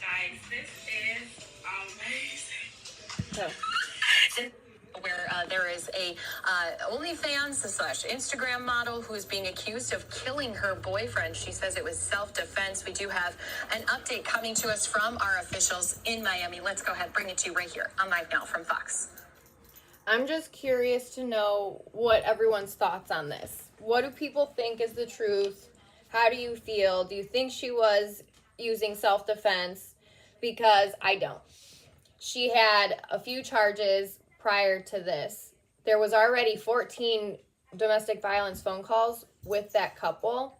Guys, this is amazing. Where there is a OnlyFans / Instagram model who is being accused of killing her boyfriend. She says it was self-defense. We do have an update coming to us from our officials in Miami. Let's go ahead and bring it to you right here on Live Now from Fox. I'm just curious to know what everyone's thoughts on this. What do people think is the truth? How do you feel? Do you think she was using self-defense? Because I don't. She had a few charges prior to this. There was already 14 domestic violence phone calls with that couple.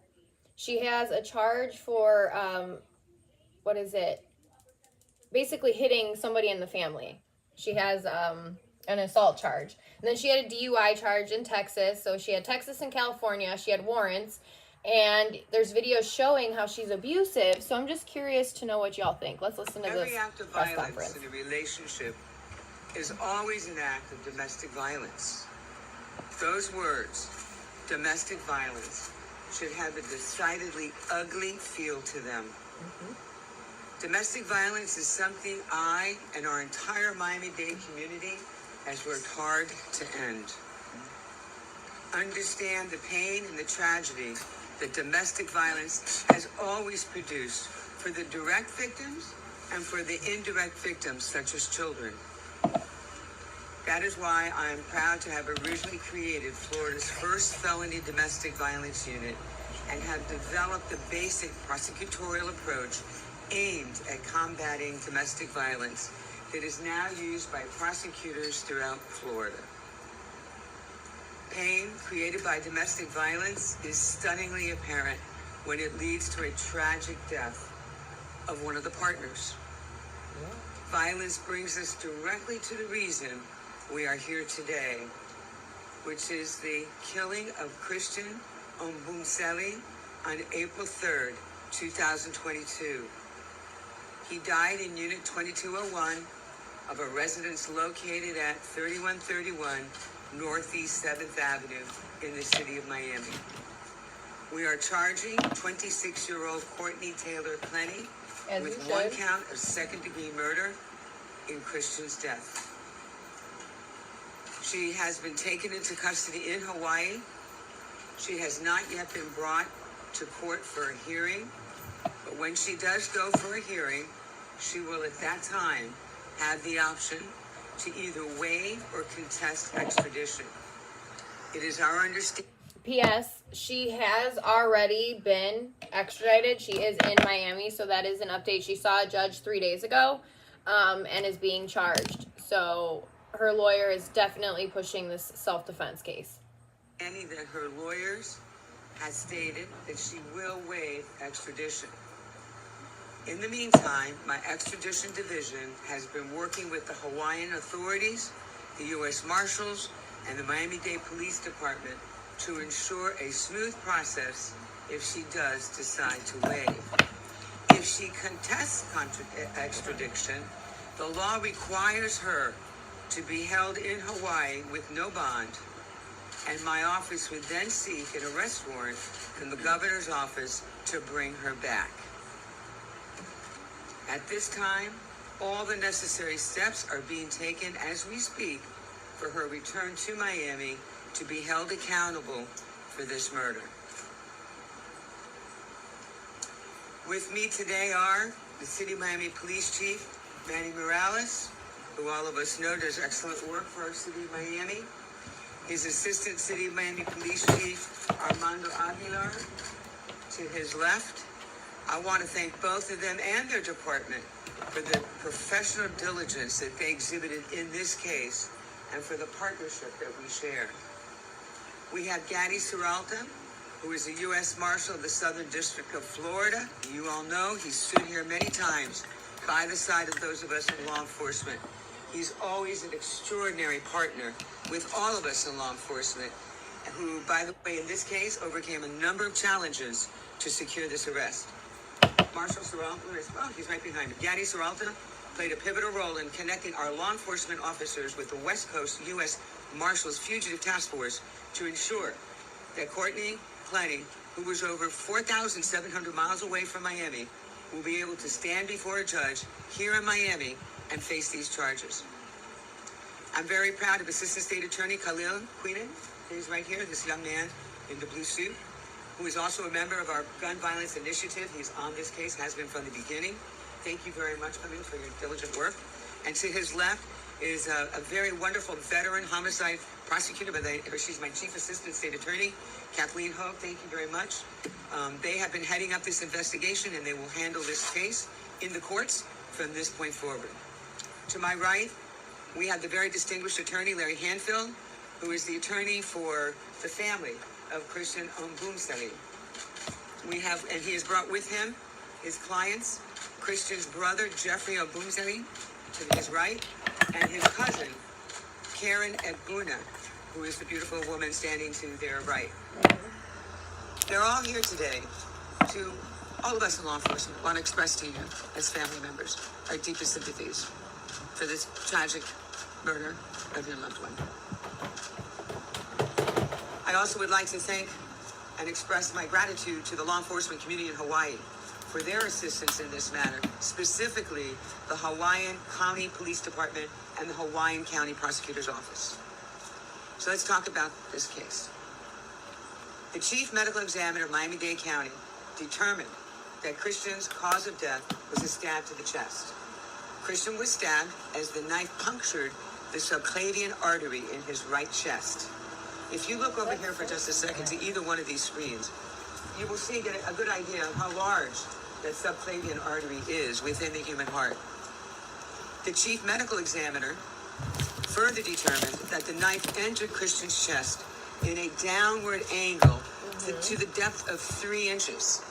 She has a charge for, basically hitting somebody in the family. She has an assault charge. And then she had a DUI charge in Texas. So she had Texas and California. She had warrants. And there's videos showing how she's abusive. So I'm just curious to know what y'all think. Let's listen to this Every act of violence in a relationship is always an act of domestic violence. Those words, domestic violence, should have a decidedly ugly feel to them. Domestic violence is something I and our entire Miami-Dade community has worked hard to end. Understand the pain and the tragedy that domestic violence has always produced for the direct victims and for the indirect victims, such as children. That is why I am proud to have originally created Florida's first felony domestic violence unit and have developed the basic prosecutorial approach aimed at combating domestic violence that is now used by prosecutors throughout Florida. Pain created by domestic violence is stunningly apparent when it leads to a tragic death of one of the partners. Violence brings us directly to the reason we are here today, which is the killing of Christian Ombumseli on April 3rd, 2022. He died in Unit 2201 of a residence located at 3131 Northeast 7th Avenue in the city of Miami. We are charging 26-year-old Courtney Taylor Clenney with one count of second-degree murder in Christian's death. She has been taken into custody in Hawaii. She has not yet been brought to court for a hearing, but when she does go for a hearing, she will at that time have the option to either waive or contest extradition. It is our understanding. P.S. She has already been extradited. She is in Miami, so that is an update. She saw a judge 3 days ago and is being charged. So her lawyer is definitely pushing this self-defense case. Annie, that her lawyers has stated that she will waive extradition. In the meantime, my extradition division has been working with the Hawaiian authorities, the U.S. Marshals, and the Miami-Dade Police Department to ensure a smooth process if she does decide to waive. If she contests extradition, the law requires her to be held in Hawaii with no bond, and my office would then seek an arrest warrant from the governor's office to bring her back. At this time, all the necessary steps are being taken as we speak for her return to Miami to be held accountable for this murder. With me today are the City of Miami Police Chief, Manny Morales, who all of us know does excellent work for our City of Miami, his Assistant City of Miami Police Chief, Armando Aguilar, to his left. I want to thank both of them and their department for the professional diligence that they exhibited in this case and for the partnership that we share. We have Gaddy Serralta, who is a U.S. Marshal of the Southern District of Florida. You all know he's stood here many times by the side of those of us in law enforcement. He's always an extraordinary partner with all of us in law enforcement, who, by the way, in this case, overcame a number of challenges to secure this arrest. Marshal Serralta, he's right behind him. Gaddy Serralta played a pivotal role in connecting our law enforcement officers with the West Coast U.S. Marshals Fugitive Task Force to ensure that Courtney Clenney, who was over 4,700 miles away from Miami, will be able to stand before a judge here in Miami and face these charges. I'm very proud of Assistant State Attorney Khalil Queenan, who's right here, this young man in the blue suit, who is also a member of our gun violence initiative. He's on this case, has been from the beginning. Thank you very much, Khalil, for your diligent work. And to his left is a very wonderful veteran homicide prosecutor, she's my Chief Assistant State Attorney, Kathleen Hogue. Thank you very much. They have been heading up this investigation, and they will handle this case in the courts from this point forward. To my right, we have the very distinguished attorney, Larry Hanfield, who is the attorney for the family of Christian Ombumseli. And he has brought with him his clients, Christian's brother, Jeffrey Ombumseli, to his right, and his cousin, Karen Egbuna, who is the beautiful woman standing to their right. They're all here today to, all of us in law enforcement, want to express to you, as family members, our deepest sympathies for this tragic murder of your loved one. I also would like to thank and express my gratitude to the law enforcement community in Hawaii for their assistance in this matter, specifically the Hawaiian County Police Department and the Hawaiian County Prosecutor's Office. So let's talk about this case. The Chief Medical Examiner of Miami-Dade County determined that Christian's cause of death was a stab to the chest. Christian was stabbed as the knife punctured the subclavian artery in his right chest. If you look over here for just a second to either one of these screens, you will see, get a good idea of how large that subclavian artery is within the human heart. The Chief Medical Examiner further determined that the knife entered Christian's chest in a downward angle to the depth of 3 inches.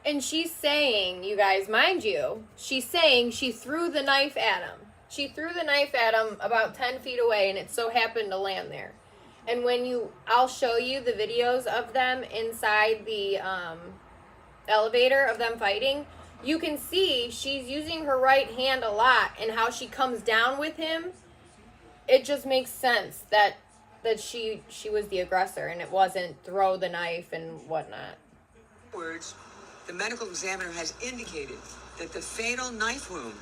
And she's saying, you guys, mind you, she's saying she threw the knife at him. She threw the knife at him about 10 feet away, and it so happened to land there. And I'll show you the videos of them inside the elevator of them fighting. You can see she's using her right hand a lot, and how she comes down with him. It just makes sense that she was the aggressor, and it wasn't throw the knife and whatnot. Words, the medical examiner has indicated that the fatal knife wound,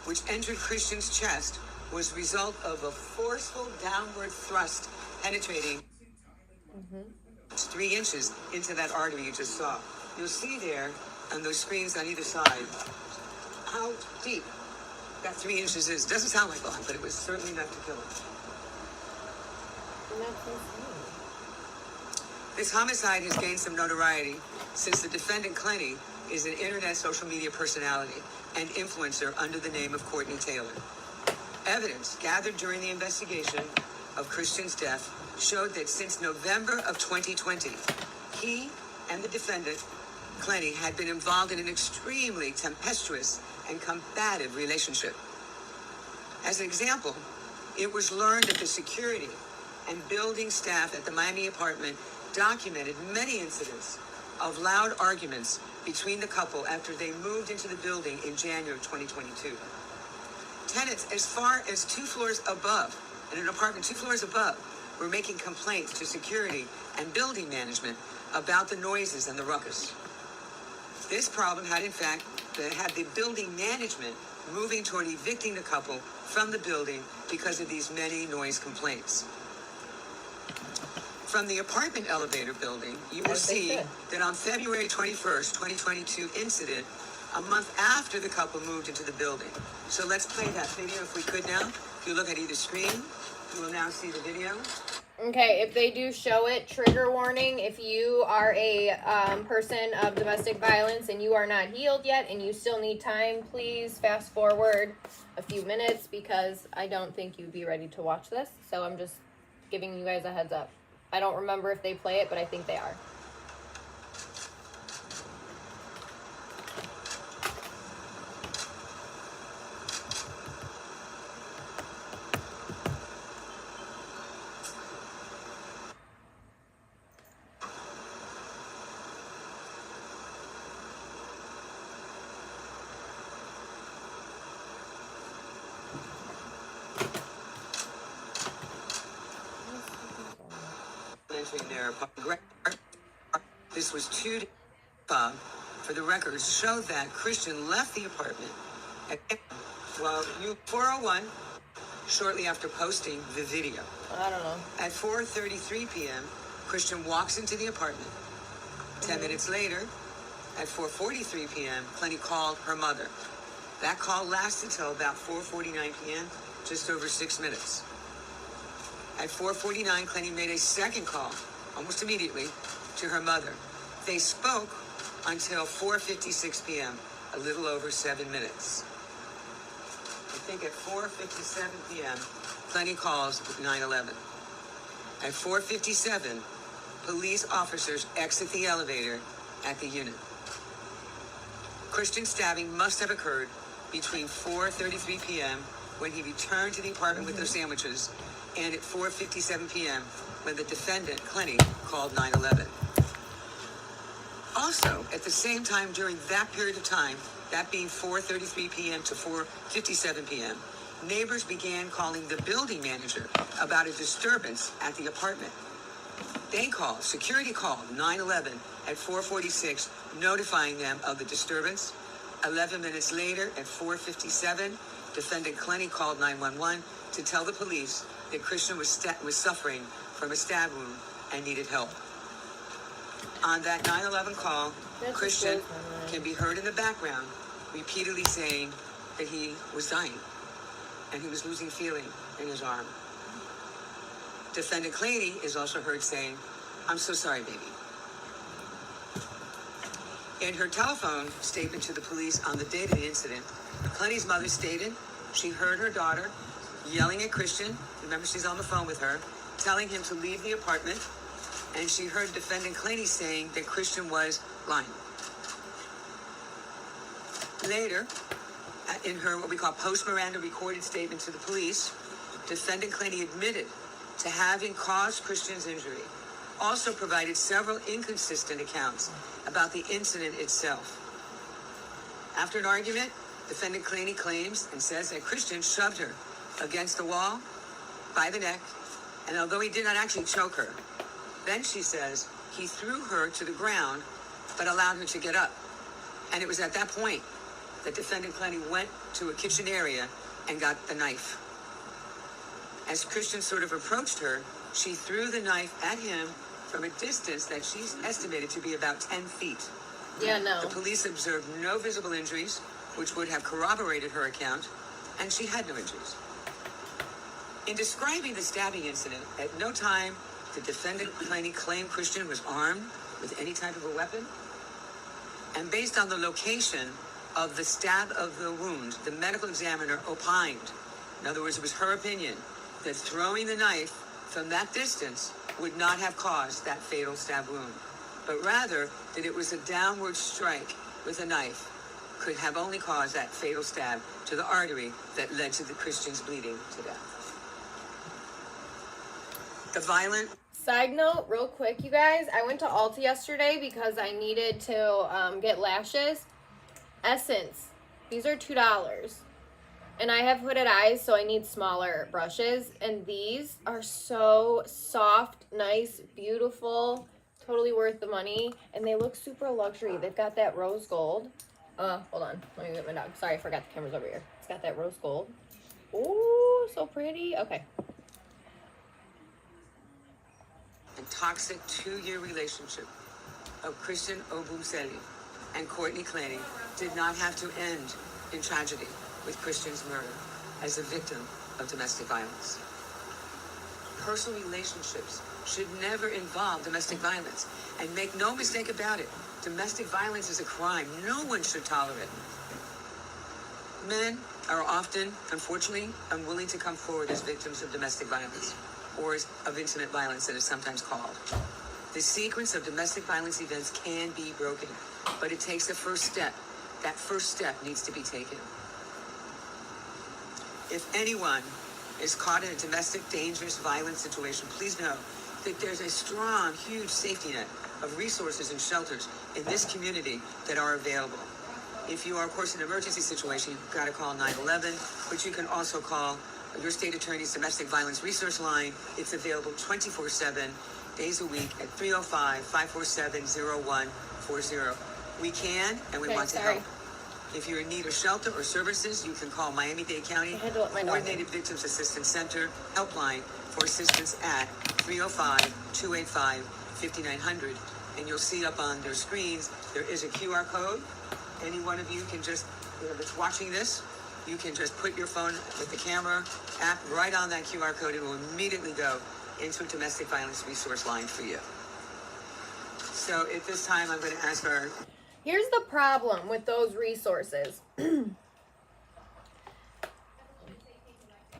which entered Christian's chest, was the result of a forceful downward thrust penetrating 3 inches into that artery you just saw. You'll see there on those screens on either side how deep that 3 inches is. Doesn't sound like a lot, but it was certainly enough to kill him. This homicide has gained some notoriety since the defendant, Clenney, is an internet social media personality and influencer under the name of Courtney Taylor. Evidence gathered during the investigation of Christian's death showed that since November of 2020, he and the defendant, Clenney, had been involved in an extremely tempestuous and combative relationship. As an example, it was learned that the security and building staff at the Miami apartment documented many incidents of loud arguments between the couple after they moved into the building in January of 2022. Tenants as far as 2 floors above, in an apartment 2 floors above, were making complaints to security and building management about the noises and the ruckus. This problem had, in fact, had the building management moving toward evicting the couple from the building because of these many noise complaints. From the apartment elevator building, you will see that on February 21st, 2022 incident, a month after the couple moved into the building. So let's play that video if we could now. If you look at either screen, you will now see the video. Okay, if they do show it, trigger warning. If you are a person of domestic violence and you are not healed yet and you still need time, please fast forward a few minutes because I don't think you'd be ready to watch this. So I'm just giving you guys a heads up. I don't remember if they play it, but I think they are. This was 2 days for the records show that Christian left the apartment at 4:01 shortly after posting the video. I don't know. At 4:33 p.m., Christian walks into the apartment. 10 minutes later, at 4:43 p.m., Clenney called her mother. That call lasted till about 4:49 p.m., just over 6 minutes. At 4:49, Clenney made a second call, almost immediately, to her mother. They spoke until 4:56 p.m., a little over 7 minutes. I think at 4:57 p.m., Clenney calls 911. At 4:57, police officers exit the elevator at the unit. Christian's stabbing must have occurred between 4:33 p.m., when he returned to the apartment with those sandwiches, and at 4:57 p.m., when the defendant, Clenney, called 911. Also, at the same time during that period of time, that being 4:33 p.m. to 4:57 p.m., neighbors began calling the building manager about a disturbance at the apartment. Security called 911 at 4:46, notifying them of the disturbance. 11 minutes later, at 4:57, defendant Clenney called 911 to tell the police that Christian was suffering from a stab wound and needed help. On that 911 call, Christian can be heard in the background repeatedly saying that he was dying and he was losing feeling in his arm. Defendant Clenney is also heard saying, "I'm so sorry, baby." In her telephone statement to the police on the date of the incident, Clenney's mother stated she heard her daughter yelling at Christian, remember she's on the phone with her, telling him to leave the apartment, and she heard defendant Clenney saying that Christian was lying. Later, in her what we call post-Miranda recorded statement to the police, defendant Clenney admitted to having caused Christian's injury, also provided several inconsistent accounts about the incident itself. After an argument, defendant Clenney claims and says that Christian shoved her against the wall by the neck, and although he did not actually choke her, then she says he threw her to the ground but allowed her to get up. And it was at that point that defendant Clenney went to a kitchen area and got the knife. As Christian sort of approached her, she threw the knife at him from a distance that she's estimated to be about 10 feet. Yeah, no. The police observed no visible injuries, which would have corroborated her account, and she had no injuries. In describing the stabbing incident, at no time did defendant Clenney claim Christian was armed with any type of a weapon. And based on the location of the stab of the wound, the medical examiner opined, in other words, it was her opinion, that throwing the knife from that distance would not have caused that fatal stab wound, but rather that it was a downward strike with a knife could have only caused that fatal stab to the artery that led to the Christian's bleeding to death. The violent... Side note, real quick, you guys, I went to Ulta yesterday because I needed to get lashes. Essence. These are $2. And I have hooded eyes, so I need smaller brushes. And these are so soft, nice, beautiful, totally worth the money. And they look super luxury. They've got that rose gold. Hold on. Let me get my dog. Sorry, I forgot the camera's over here. It's got that rose gold. Ooh, so pretty. Okay. and toxic 2-year relationship of Christian Obumseli and Courtney Clenney did not have to end in tragedy with Christian's murder as a victim of domestic violence. Personal relationships should never involve domestic violence. And make no mistake about it, domestic violence is a crime no one should tolerate. Men are often, unfortunately, unwilling to come forward as victims of domestic violence, or of intimate violence, that is sometimes called. The sequence of domestic violence events can be broken, but it takes the first step. That first step needs to be taken. If anyone is caught in a domestic, dangerous, violent situation, please know that there's a strong, huge safety net of resources and shelters in this community that are available. If you are, of course, in an emergency situation, you've got to call 911, but you can also call your state attorney's domestic violence resource line. It's available 24/7, days a week at 305-547-0140. We can, and we want to help. If you're in need of shelter or services, you can call Miami-Dade County Coordinated Victims Assistance Center helpline for assistance at 305-285-5900. And you'll see up on their screens, there is a QR code. Any one of you can just, that's watching this, you can just put your phone with the camera app right on that QR code. It will immediately go into a domestic violence resource line for you. So at this time, I'm going to ask our... Here's the problem with those resources.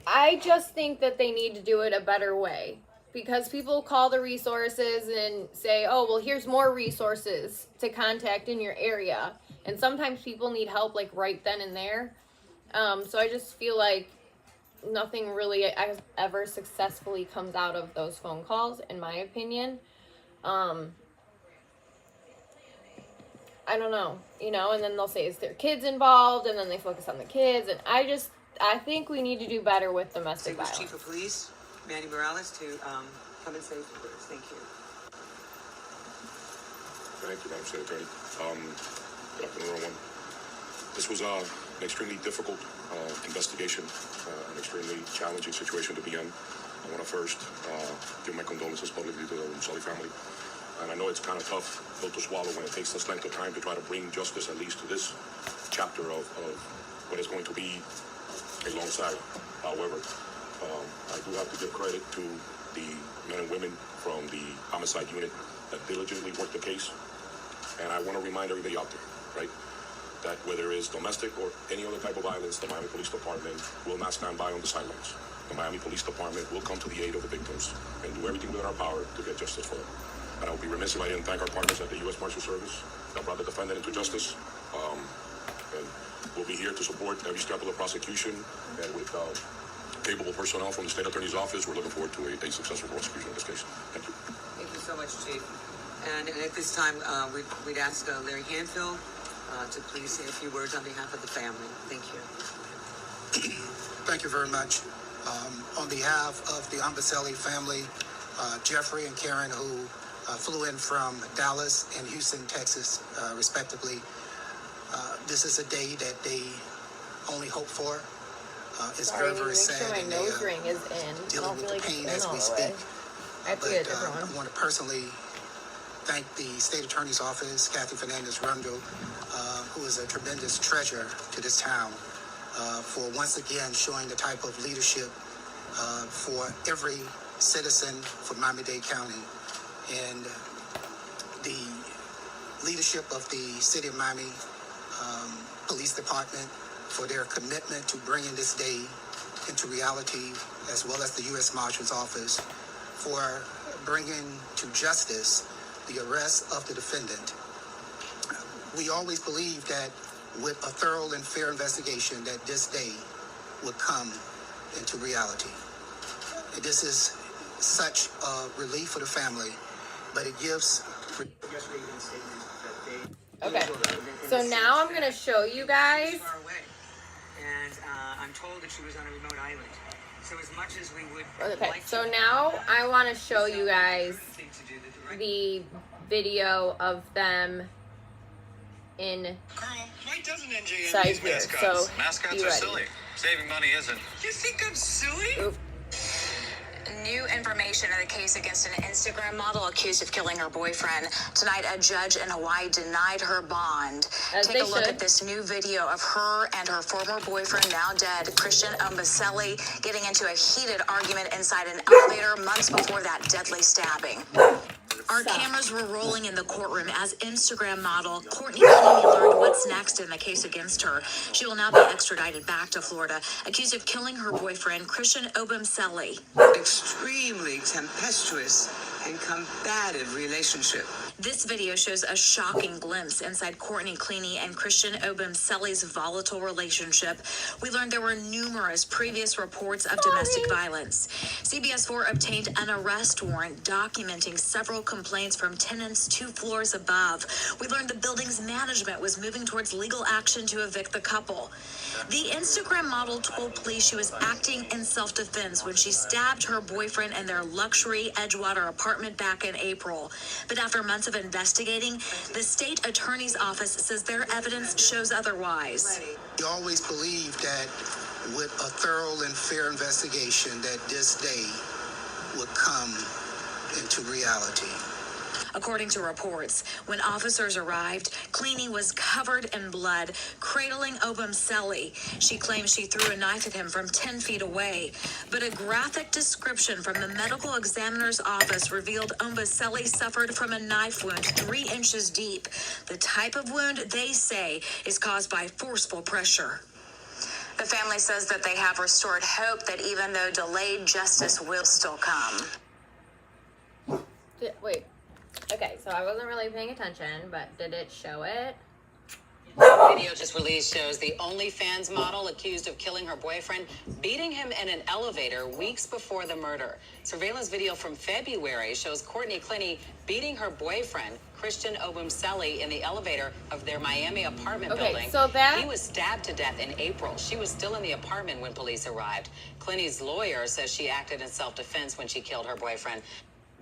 I just think that they need to do it a better way. Because people call the resources and say, oh, well, here's more resources to contact in your area. And sometimes people need help, like, right then and there. So I just feel like nothing really ever successfully comes out of those phone calls, in my opinion. I don't know, and then they'll say, is there kids involved? And then they focus on the kids. And I think we need to do better with domestic violence. Chief of Police, Manny Morales, to come and say a few words. Thank you. Thank you, Madam State Attorney. Good afternoon, everyone. This was an extremely difficult investigation, an extremely challenging situation to be in. I want to first give my condolences publicly to the Sully family. And I know it's kind of tough pill to swallow when it takes this length of time to try to bring justice, at least to this chapter of what is going to be a long saga. However, I do have to give credit to the men and women from the homicide unit that diligently worked the case. And I want to remind everybody out there, right, that whether it's domestic or any other type of violence, the Miami Police Department will not stand by on the sidelines. The Miami Police Department will come to the aid of the victims and do everything within our power to get justice for them. And I would be remiss if I didn't thank our partners at the U.S. Marshal Service that brought the defendant into justice. And we'll be here to support every step of the prosecution. And with capable personnel from the State Attorney's Office, we're looking forward to a successful prosecution of this case. Thank you. Thank you so much, Chief. And at this time, we'd ask Larry Hanfield to please say a few words on behalf of the family. Thank you. Thank you very much. On behalf of the Umbaselli family, Jeffrey and Karen, who flew in from Dallas and Houston, Texas, respectively, this is a day that they only hope for. It's very, very sad. Sure my nose ring is in. Dealing with the pain as we speak. I want to personally thank the State Attorney's Office, Kathy Fernandez-Rundle, who is a tremendous treasure to this town, for once again showing the type of leadership for every citizen for Miami-Dade County. And the leadership of the City of Miami Police Department for their commitment to bringing this day into reality, as well as the U.S. Marshal's Office for bringing to justice the arrest of the defendant. We always believed that with a thorough and fair investigation that this day would come into reality. This is such a relief for the family, but it gives... Okay, so now I'm going to show you guys... And I'm told that she was on a remote island. So as much as we would... Okay, so now I want to show you guys the video of them in side here. So mascots are silly. Saving money isn't. You think I'm silly? Oop. New information in the case against an Instagram model accused of killing her boyfriend. Tonight, a judge in Hawaii denied her bond. Take a look at this new video of her and her former boyfriend, now dead, Christian Umbaselli, getting into a heated argument inside an elevator months before that deadly stabbing. Our cameras were rolling in the courtroom as Instagram model Courtney learned what's next in the case against her. She will now be extradited back to Florida, accused of killing her boyfriend, Christian Umbaselli. Extremely tempestuous and combative relationship. This video shows a shocking glimpse inside Courtney, Clenney, and Christian Umbaselli's volatile relationship. We learned there were numerous previous reports of domestic violence. CBS 4 obtained an arrest warrant documenting several complaints from tenants 2 floors above. We learned the building's management was moving towards legal action to evict the couple. The Instagram model told police she was acting in self-defense when she stabbed her boyfriend in their luxury Edgewater apartment back in April. But after months months of investigating, the state attorney's office says their evidence shows otherwise. We always believed that with a thorough and fair investigation that this day would come into reality. According to reports, when officers arrived, Clenney was covered in blood, cradling Obumseli. She claims she threw a knife at him from 10 feet away. But a graphic description from the medical examiner's office revealed Obumseli suffered from a knife wound 3 inches deep. The type of wound, they say, is caused by forceful pressure. The family says that they have restored hope that even though delayed, justice will still come. Wait. Okay, so I wasn't really paying attention, but did it show it? Video just released shows the OnlyFans model accused of killing her boyfriend, beating him in an elevator weeks before the murder. Surveillance video from February shows Courtney Clenney beating her boyfriend, Christian Obumseli, in the elevator of their Miami apartment building. So that... He was stabbed to death in April. She was still in the apartment when police arrived. Clenney's lawyer says she acted in self-defense when she killed her boyfriend.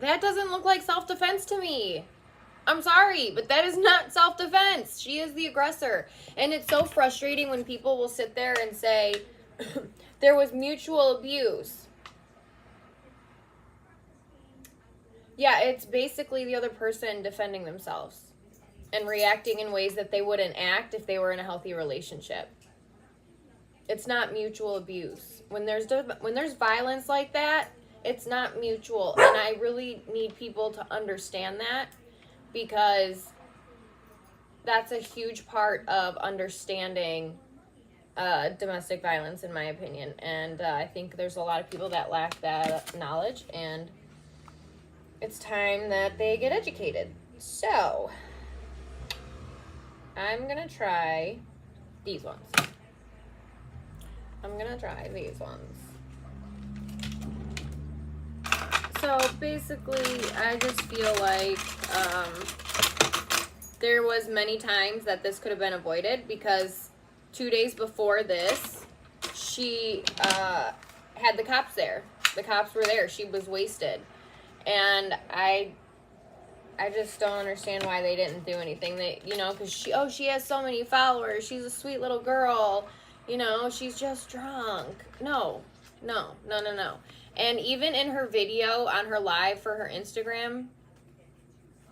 That doesn't look like self-defense to me. I'm sorry, but that is not self-defense. She is the aggressor. And it's so frustrating when people will sit there and say, there was mutual abuse. Yeah, it's basically the other person defending themselves and reacting in ways that they wouldn't act if they were in a healthy relationship. It's not mutual abuse. When there's violence like that, it's not mutual. And I really need people to understand that, because that's a huge part of understanding domestic violence, in my opinion. And I think there's a lot of people that lack that knowledge, and it's time that they get educated. So, I'm going to try these ones. So basically, I just feel like there was many times that this could have been avoided, because 2 days before this, she had the cops there. The cops were there. She was wasted. And I just don't understand why they didn't do anything. They, because she has so many followers. She's a sweet little girl. She's just drunk. No. And even in her video on her live for her Instagram,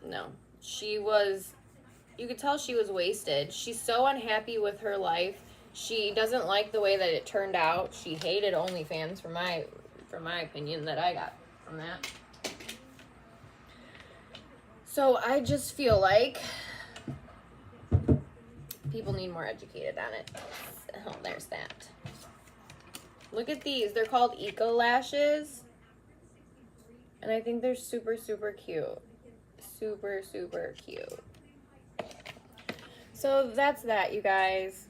no, you could tell she was wasted. She's so unhappy with her life. She doesn't like the way that it turned out. She hated OnlyFans, from my opinion, that I got from that. So I just feel like people need more educated on it. Oh, there's that. Look at these. They're called Eco Lashes. And I think they're super, super cute. Super, super cute. So that's that, you guys.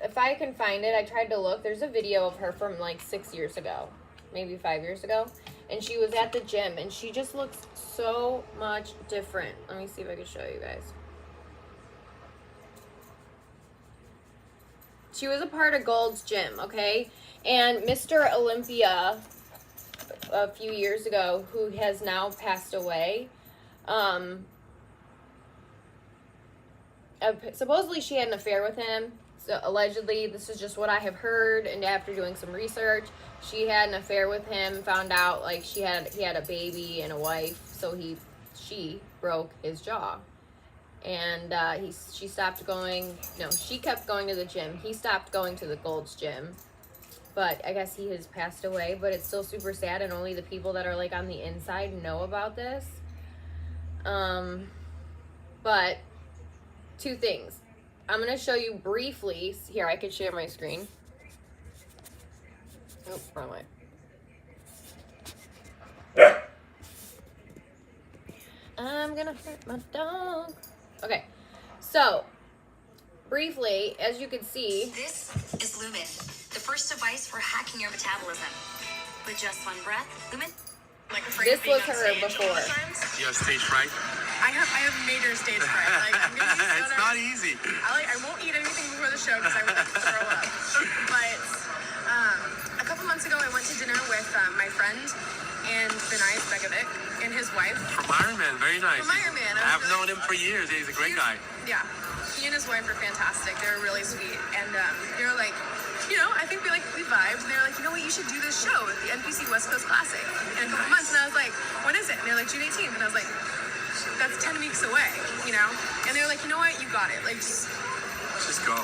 If I can find it, I tried to look. There's a video of her from like 6 years ago. Maybe 5 years ago. And she was at the gym, and she just looks so much different. Let me see if I can show you guys. She was a part of Gold's Gym, okay? And Mr. Olympia, a few years ago, who has now passed away, supposedly she had an affair with him. So allegedly, this is just what I have heard, and after doing some research, she had an affair with him, found out like he had a baby and a wife, so she broke his jaw. And she stopped going, no, she kept going to the gym. He stopped going to the Gold's Gym. But I guess he has passed away, but it's still super sad, and only the people that are like on the inside know about this. But 2 things. I'm going to show you briefly. Here, I can share my screen. Oh, wrong way. I'm going to hurt my dog. Okay, so briefly, as you can see, this is Lumen, the first device for hacking your metabolism. With just one breath, Lumen. This was her before. You have stage fright? I have major stage fright. Like, I'm gonna be It's not easy. I won't eat anything before the show because I would throw up. But a couple months ago, I went to dinner with my friend and Benai Begovic and his wife. From Iron Man, very nice. From Iron Man. I've known him for years. He's a great guy. Yeah. He and his wife are fantastic. They're really sweet. And they were like, you know, I think we vibed. And they were like, you know what, you should do this show at the NPC West Coast Classic in a couple months. And I was like, when is it? And they're like, June 18th. And I was like, that's 10 weeks away, you know? And they were like, you know what, you got it. Like, just go.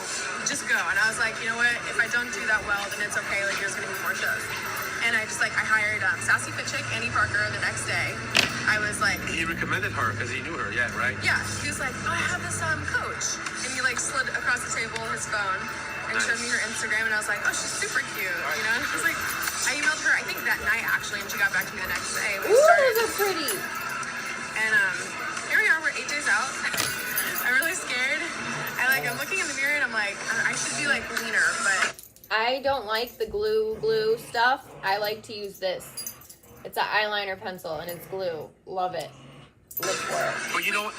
Just go. And I was like, you know what, if I don't do that well, then it's okay. Like, there's going to be more shows. And I hired Sassy Fitchick, Annie Parker, the next day. I was like... He recommended her because he knew her, yeah, right? Yeah. He was like, oh, I have this coach. And he slid across the table his phone and showed me her Instagram. And I was like, oh, she's super cute, you know? And I was like, I emailed her, I think that night, actually, and she got back to me the next day. Ooh, those are pretty. And here we are, we're 8 days out. I'm really scared. I'm looking in the mirror and I'm like, I should be leaner, but... I don't like the glue stuff. I like to use this. It's an eyeliner pencil and it's glue. Love it. Look for it. But you know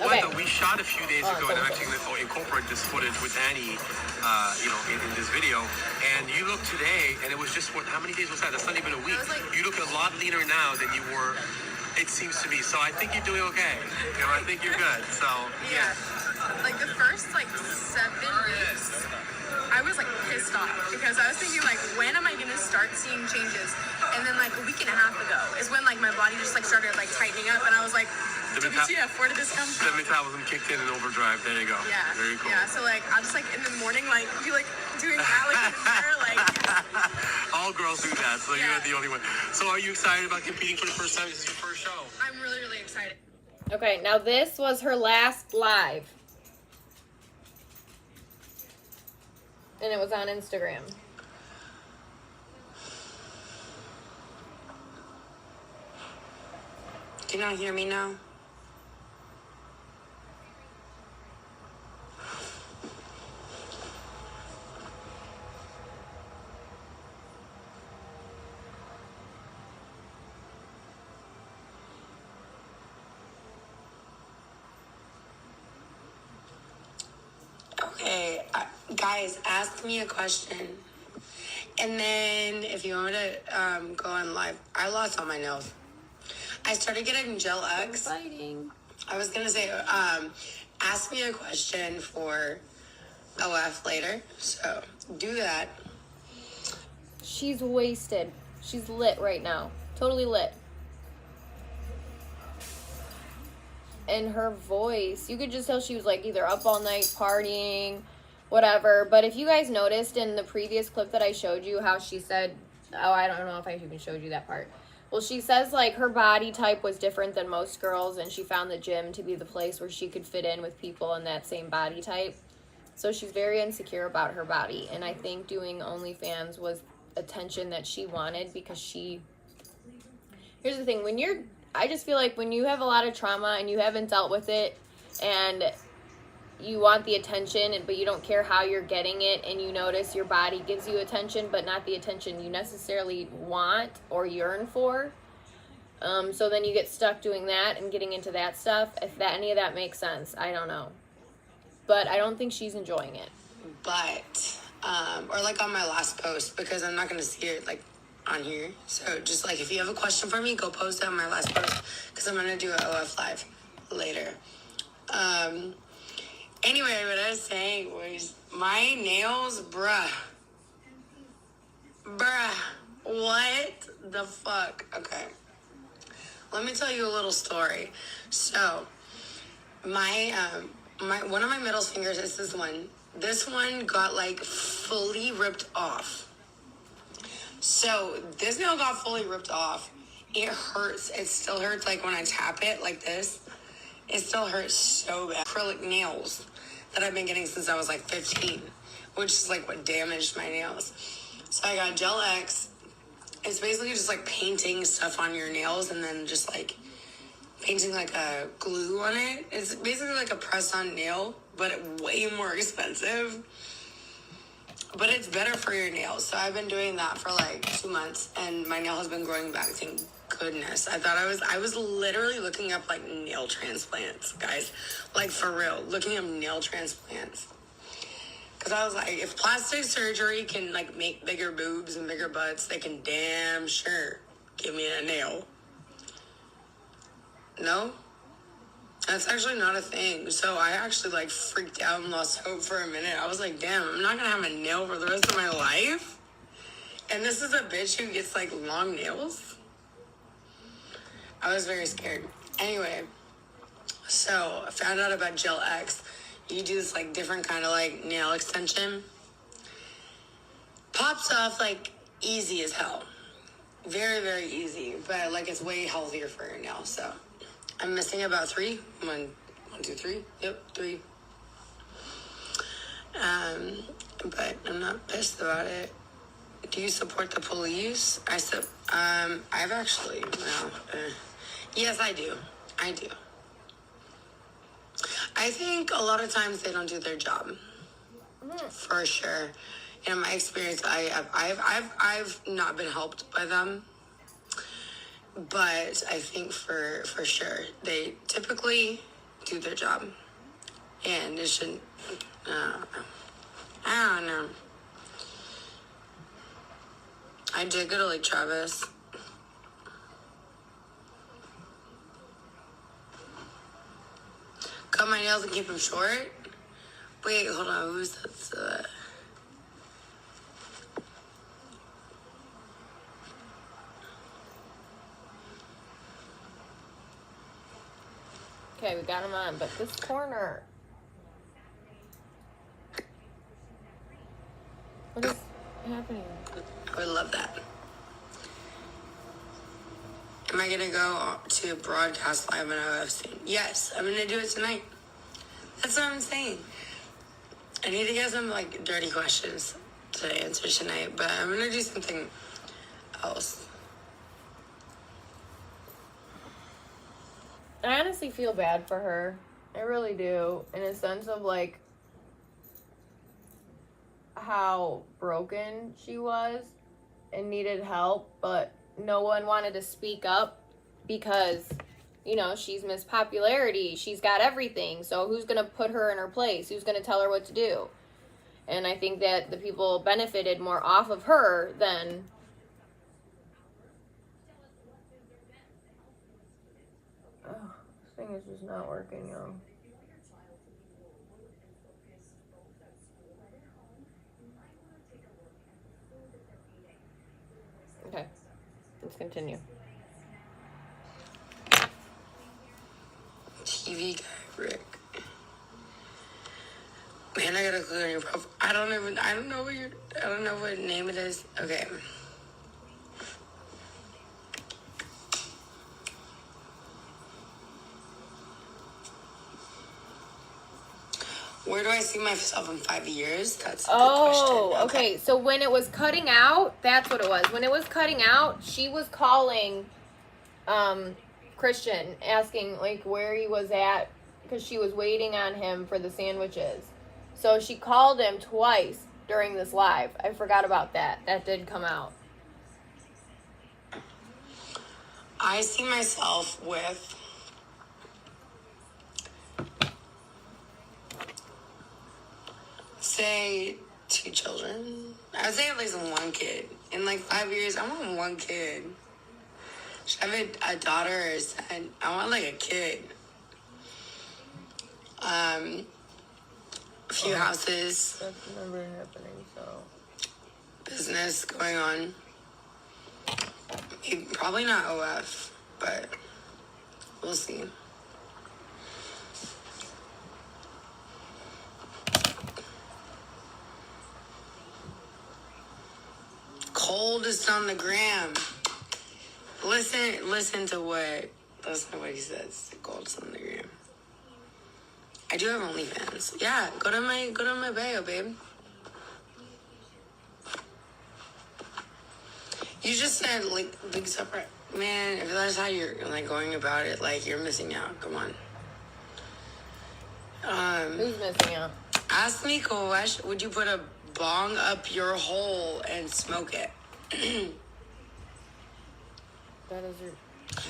what? Though, we shot a few days ago, and I'm actually going to incorporate this footage with Annie, in this video. And you look today, and it was just how many days was that? That's not even a week. You look a lot leaner now than you were. It seems to be. So I think you're doing okay. You know, I think you're good. So yeah. The first 7 weeks. I was pissed off because I was thinking when am I gonna start seeing changes? And then a week and a half ago is when my body just started tightening up, and I was like, WTF, where did this come from? The metabolism kicked in overdrive. There you go. Yeah. Very cool. Yeah. So I'll just in the morning be doing that in the mirror All girls do that, so yeah. You're the only one. So are you excited about competing for the first time? This is your first show. I'm really, really excited. Okay, now this was her last live. And it was on Instagram. Can y'all hear me now? Okay, guys, ask me a question. And then if you want me to go on live, I lost all my nails. I started getting Gel X. Fighting. I was going to say, ask me a question for OF later. So do that. She's wasted. She's lit right now. Totally lit. And her voice, you could just tell she was either up all night partying, whatever. But if you guys noticed in the previous clip that I showed you how she said, oh, I don't know if I even showed you that part. Well, she says her body type was different than most girls, and she found the gym to be the place where she could fit in with people in that same body type. So she's very insecure about her body, and I think doing OnlyFans was attention that she wanted because here's the thing, I just feel when you have a lot of trauma and you haven't dealt with it and you want the attention, but you don't care how you're getting it, and you notice your body gives you attention, but not the attention you necessarily want or yearn for. So then you get stuck doing that and getting into that stuff. If any of that makes sense, I don't know. But I don't think she's enjoying it. But, or on my last post, because I'm not going to see it on here. So just if you have a question for me, go post it on my last post, because I'm going to do an OF live later. Anyway, what I was saying was my nails, bruh, what the fuck? Okay, let me tell you a little story. So my one of my middle fingers is this one. This one got fully ripped off. So this nail got fully ripped off. It hurts. It still hurts when I tap it like this. It still hurts so bad. Acrylic nails that I've been getting since I was 15, which is what damaged my nails. So I got Gel X. It's basically just painting stuff on your nails and then just painting a glue on it. It's basically a press-on nail, but way more expensive. But it's better for your nails. So I've been doing that for 2 months, and my nail has been growing back. Thank goodness. I was literally looking up nail transplants, guys. For real, looking up nail transplants. Because I was like, if plastic surgery can, like, make bigger boobs and bigger butts, they can damn sure give me a nail. No? That's actually not a thing. So I actually, like, freaked out and lost hope for a minute. I was like, damn, I'm not going to have a nail for the rest of my life? And this is a bitch who gets, like, long nails? I was very scared. Anyway, so I found out about Gel X. You do this, like, different kind of, like, nail extension. Pops off, like, easy as hell. Very, very easy. But, like, it's way healthier for your nail, so. I'm missing about 3. 1, 2, 3. Yep, 3. But I'm not pissed about it. Do you support the police? I've actually, no. Yes, I do. I do. I think a lot of times they don't do their job. For sure. In my experience, I've not been helped by them. But I think for sure, they typically do their job. And it shouldn't, I don't know. I did go to Lake Travis. Cut my nails and keep them short? Wait, hold on, who's that? Okay, we got him on, but this corner. What is happening? I would love that. Am I gonna go to broadcast live on OF soon? Yes, I'm gonna do it tonight. That's what I'm saying. I need to get some, like, dirty questions to answer tonight, but I'm gonna do something else. I honestly feel bad for her. I really do. In a sense of, like, how broken she was and needed help, but no one wanted to speak up because, you know, she's Miss Popularity. She's got everything. So who's going to put her in her place? Who's going to tell her what to do? And I think that the people benefited more off of her than... Oh, this thing is just not working, y'all. Okay, let's continue. TV guy, Rick. Man, I gotta click on your profile. I don't know what name it is. Okay. Where do I see myself in 5 years? That's a good question. Okay. So when it was cutting out, that's what it was. When it was cutting out, she was calling Christian, asking, like, where he was at, because she was waiting on him for the sandwiches. So she called him twice during this live. I forgot about that. That did come out. I see myself with say 2 children. I would say at least 1 kid. In like 5 years, I want 1 kid. Should I have a daughter or a son? I want like a kid. A few houses. That's never happening, so. Business going on. Maybe, probably not OF, but we'll see. Coldest on the gram. Listen to what he says. Coldest on the gram. I do have OnlyFans. Yeah, go to my bio, babe. You just said, like, big separate. Man, if that's how you're, like, going about it, like, you're missing out. Come on. Who's missing out? Ask me, Kowesh, would you put a bong up your hole and smoke it? That is ridiculous.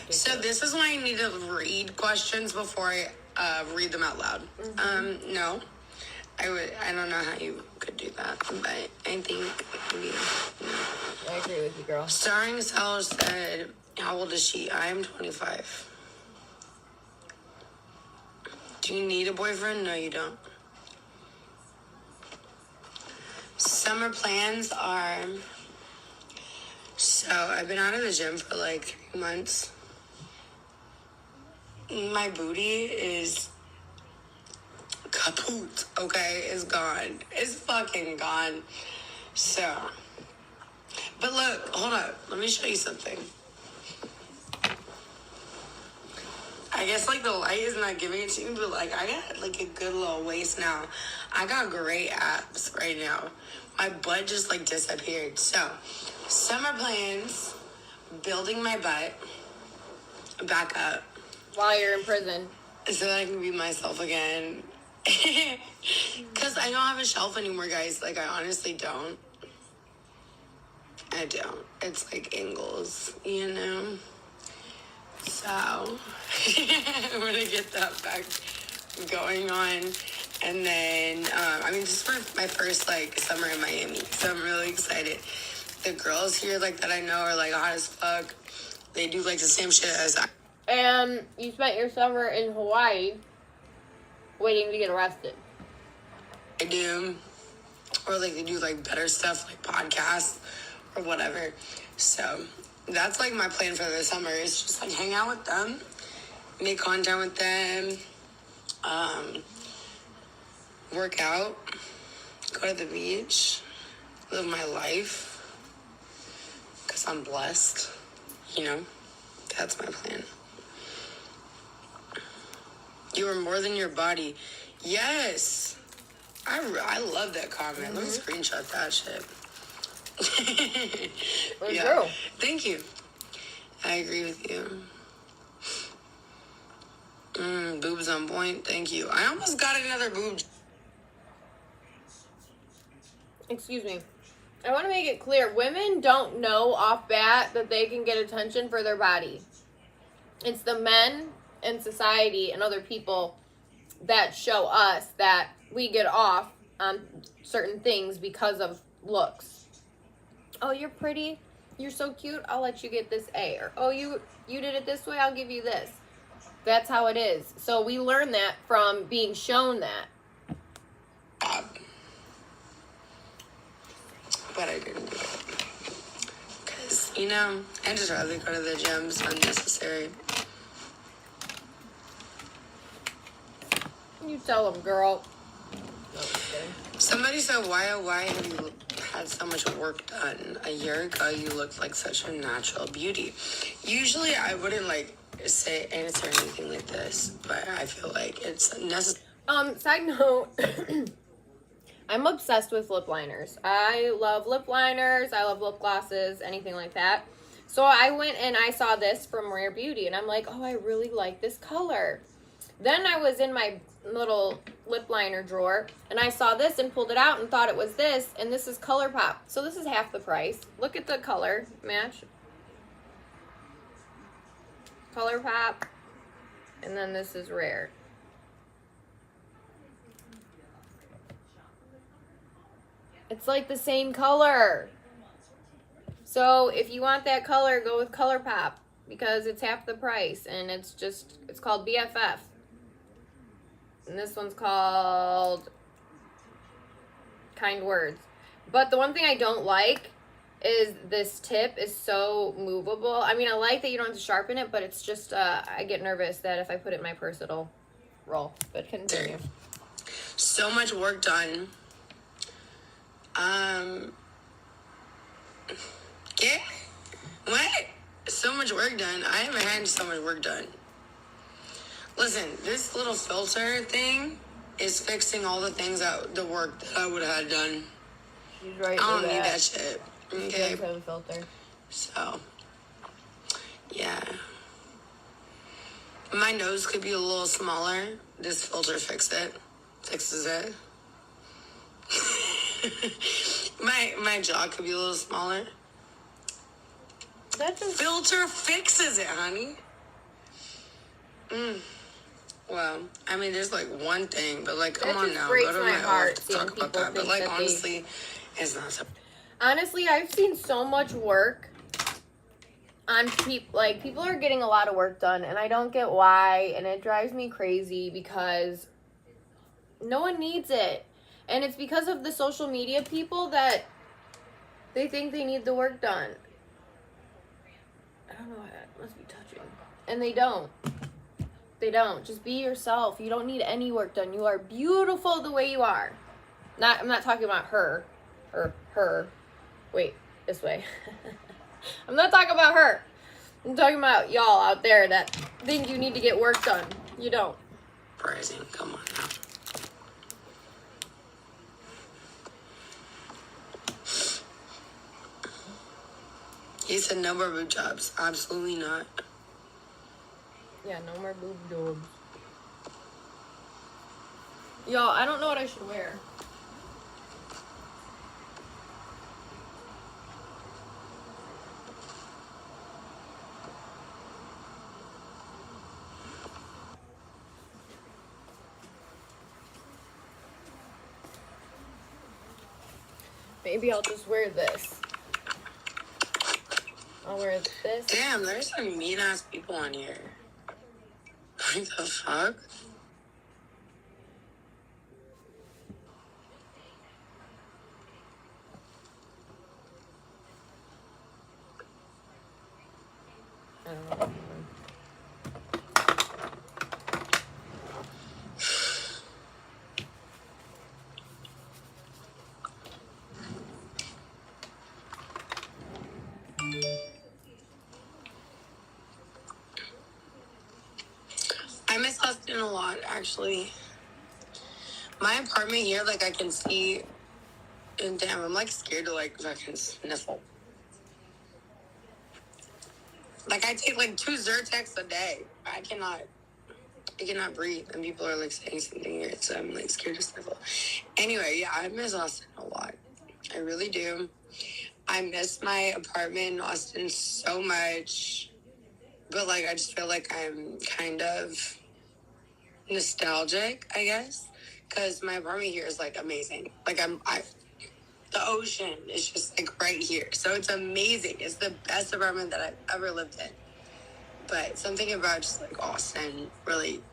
So this is why I need to read questions before I read them out loud. No. I don't know how you could do that, but I think maybe. I agree with you, girl. Starring Sal said, how old is she? I am 25. Do you need a boyfriend? No, you don't. Summer plans are... So, I've been out of the gym for like 3 months. My booty is kaput, okay? It's gone. It's fucking gone. So... But look, hold up. Let me show you something. I guess, like, the light is not giving it to me, but, like, I got, like, a good little waist now. I got great abs right now. My butt just, like, disappeared. So, summer plans, building my butt back up. While you're in prison. So that I can be myself again. Because I don't have a shelf anymore, guys. Like, I honestly don't. I don't. It's like angles, you know? So, I'm going to get that back going on. And then, I mean, this is my first, like, summer in Miami. So I'm really excited. The girls here, like, that I know are, like, hot as fuck. They do, like, the same shit as I. And you spent your summer in Hawaii waiting to get arrested. I do. Or, like, they do, like, better stuff, like podcasts or whatever. So that's, like, my plan for the summer is just, like, hang out with them, make content with them, work out, go to the beach, live my life, because I'm blessed, you know? That's my plan. You are more than your body. Yes. I love that comment. Let me screenshot that shit. Yeah. True. Thank you. I agree with you. Boobs on point. Thank you. I almost got another boob. Excuse me. I want to make it clear. Women don't know off bat that they can get attention for their body. It's the men in society and other people that show us that we get off on certain things because of looks. Oh, you're pretty. You're so cute. I'll let you get this A. Or, oh, you did it this way. I'll give you this. That's how it is. So we learn that from being shown that. But I didn't do it. Because, you know, I just rather go to the gym. It's unnecessary. You tell them, girl. No, somebody said, why have you had so much work done? A year ago, you looked like such a natural beauty. Usually, I wouldn't, like, answer anything like this, but I feel like it's necessary. Side note, I'm obsessed with lip liners. I love lip liners. I love lip glosses, anything like that. So I went and I saw this from Rare Beauty, and I'm like, oh, I really like this color. Then I was in my little lip liner drawer, and I saw this and pulled it out and thought it was this, and this is ColourPop. So this is half the price. Look at the color match. ColourPop, and then this is Rare. It's like the same color. So if you want that color, go with ColourPop, because it's half the price, and it's called BFF. And this one's called Kind Words. But the one thing I don't like is this tip is so movable. I mean, I like that you don't have to sharpen it, but it's just, I get nervous that if I put it in my purse, it'll roll. But continue. So much work done. Yeah. What? So much work done. I haven't had so much work done. Listen, this little filter thing is fixing all the things the work that I would have had done. She's right. I don't need that shit. Okay. Have a filter. So, yeah. My nose could be a little smaller. This filter fixes it. my jaw could be a little smaller. That filter fixes it, honey. Well, I mean, there's like one thing, but like, come That on just now, breaks go to my my heart own, seeing talk about people that. But think like, that honestly, it's not so. Honestly, I've seen so much work on people. Like, people are getting a lot of work done, and I don't get why, and it drives me crazy because no one needs it. And it's because of the social media people that they think they need the work done. I don't know, that must be touching. And they don't. They don't. Just be yourself. You don't need any work done. You are beautiful the way you are. I'm not talking about her. Or her. Wait, this way. I'm not talking about her. I'm talking about y'all out there that think you need to get work done. You don't. Surprising. Come on now. He said no more boob jobs. Absolutely not. Yeah, no more boob jobs. Y'all, I don't know what I should wear. Maybe I'll just wear this. I'll wear this. Damn, there's some mean ass people on here. What the fuck? I don't know. I miss Austin a lot, actually. My apartment here, like, I can see, and damn, I'm, like, scared to, like, fucking sniffle. Like, I take, like, 2 Zyrtex a day. I cannot breathe, and people are, like, saying something weird, so I'm, like, scared to sniffle. Anyway, yeah, I miss Austin a lot. I really do. I miss my apartment in Austin so much, but, like, I just feel like I'm kind of nostalgic, I guess, because my apartment here is like amazing. Like the ocean is just like right here, so it's amazing. It's the best apartment that I've ever lived in. But something about just like Austin, really,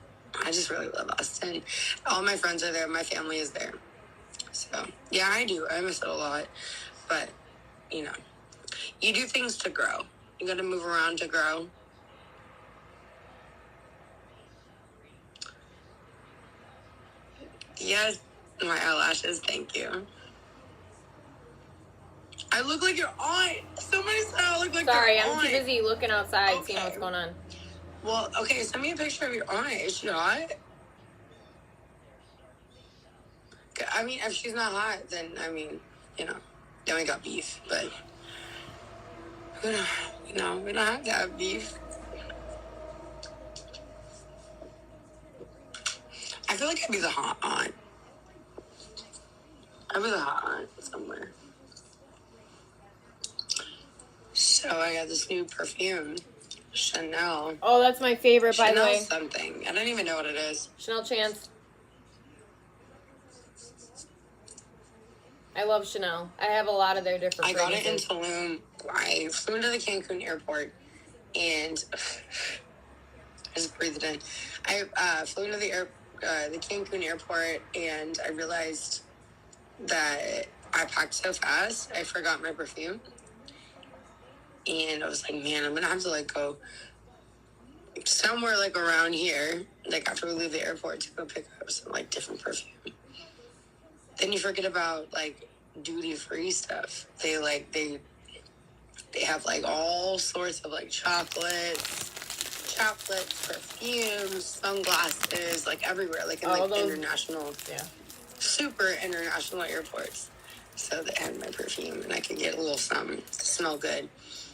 I just really love Austin. All my friends are there. My family is there. So yeah, I do. I miss it a lot. But you know, you do things to grow. You got to move around to grow. Yes, my eyelashes. Thank you. I look like your aunt. Somebody said I look like Sorry, your I'm aunt. too busy looking outside, Okay. seeing what's going on. Well, okay, send me a picture of your aunt. Is she hot? I mean, if she's not hot, then, I mean, then we got beef. But, we don't have to have beef. I feel like I'd be the hot aunt. I'd be the hot aunt somewhere. So I got this new perfume, Chanel. Oh, that's my favorite, by the way. Chanel something. I don't even know what it is. Chanel Chance. I love Chanel. I have a lot of their different I got it in fragrances. Tulum. I flew into the Cancun airport, and I just breathed it in. I flew into the Cancun airport, and I realized that I packed so fast, I forgot my perfume. And I was like, man, I'm gonna have to like go somewhere like around here, like after we leave the airport, to go pick up some like different perfume. Then you forget about like duty-free stuff. They have like all sorts of like chocolates, perfumes, sunglasses, like everywhere, like in like international, super international airports. So they had my perfume, and I could get a little something to smell good.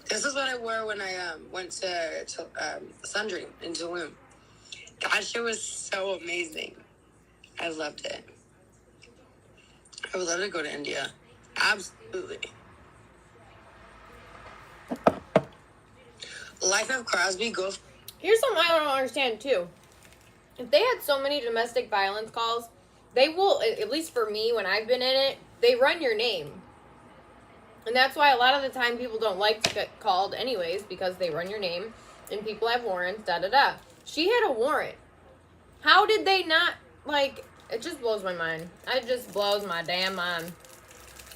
This is what I wore when I went to Sundream in Tulum. That shit was so amazing. I loved it. I would love to go to India. Absolutely. Life of Crosby, go. Here's something I don't understand too. If they had so many domestic violence calls, they will, at least for me when I've been in it, they run your name. And that's why a lot of the time people don't like to get called anyways, because they run your name and people have warrants, da-da-da. She had a warrant. How did they not, like, it just blows my mind. It just blows my damn mind.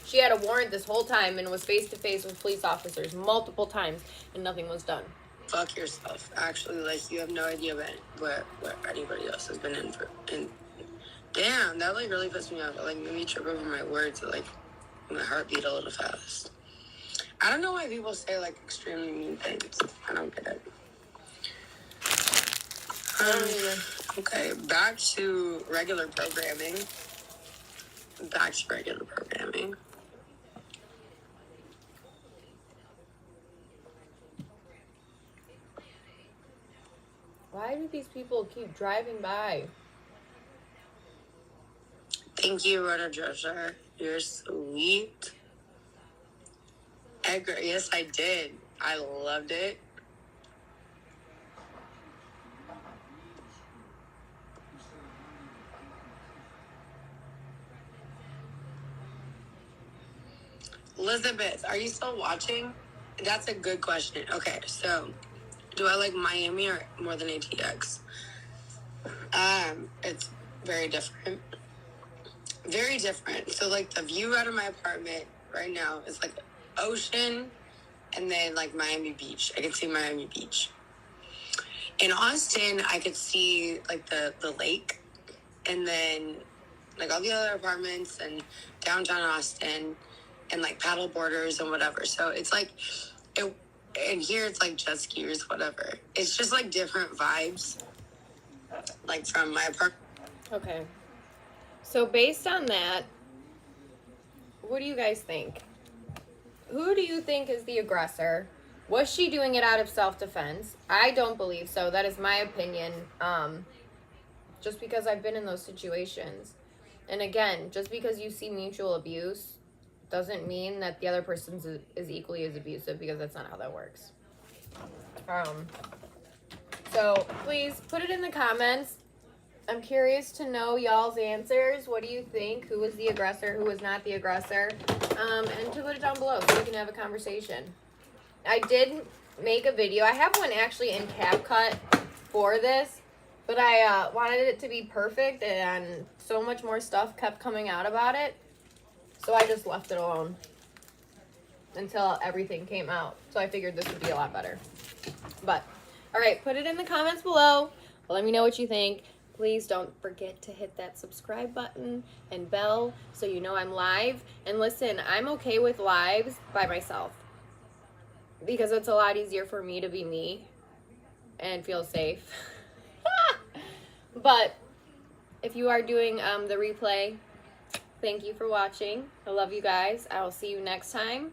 She had a warrant this whole time and was face-to-face with police officers multiple times, and nothing was done. Fuck yourself. Actually, like, you have no idea what anybody else has been in for. And damn, that, like, really pissed me off. It, like, made me trip over my words. It, like, my heart beat a little fast. I don't know why people say, like, extremely mean things. I don't get it. Okay, back to regular programming. Why do these people keep driving by? Thank you, Rhoda Drescher. You're sweet. Edgar, yes, I did. I loved it. Elizabeth, are you still watching? That's a good question. Okay, so do I like Miami or more than ATX? It's very different. Very different. So, like, the view out of my apartment right now is like ocean and then like Miami Beach. I can see Miami Beach. In Austin, I could see like the lake and then like all the other apartments and downtown Austin and like paddle boarders and whatever. So it's like, and here it's like jet skiers, whatever. It's just like different vibes, like from my apartment. Okay. So based on that, what do you guys think? Who do you think is the aggressor? Was she doing it out of self-defense? I don't believe so. That is my opinion. Just because I've been in those situations. And again, just because you see mutual abuse doesn't mean that the other person is equally as abusive, because that's not how that works. So please put it in the comments. I'm curious to know y'all's answers. What do you think? Who was the aggressor? Who was not the aggressor? And to put it down below so we can have a conversation. I did make a video. I have one actually in CapCut for this, but I wanted it to be perfect, and so much more stuff kept coming out about it. So I just left it alone until everything came out. So I figured this would be a lot better. But, all right, put it in the comments below. Let me know what you think. Please don't forget to hit that subscribe button and bell so you know I'm live. And listen, I'm okay with lives by myself because it's a lot easier for me to be me and feel safe. But if you are doing the replay, thank you for watching. I love you guys. I will see you next time.